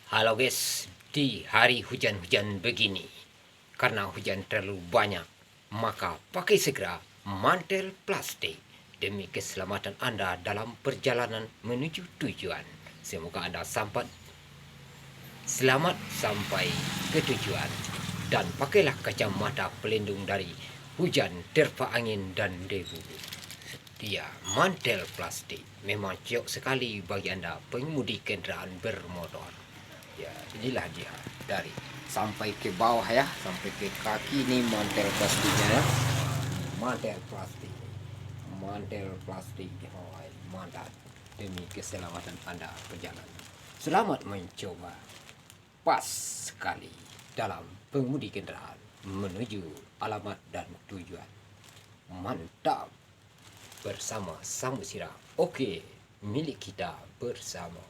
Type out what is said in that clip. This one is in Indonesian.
Halo guys, di hari hujan-hujan begini, karena hujan terlalu banyak, maka pakai segera mantel plastik demi keselamatan Anda dalam perjalanan menuju tujuan. Semoga Anda selamat sampai ke tujuan dan pakailah kacamata pelindung dari hujan, terpa angin dan debu. Ya, mantel plastik memang cocok sekali bagi Anda pengemudi kendaraan bermotor. Ya, inilah dia dari sampai ke bawah ya, sampai ke kaki ini mantel plastiknya ya. Mantel plastik. Mantel plastik. Oh, mantap. Demi keselamatan Anda berjalan. Selamat mencoba. Pas sekali dalam pengemudi kendaraan menuju alamat dan tujuan. Mantap. Bersama Samudera. Oke, milik kita bersama.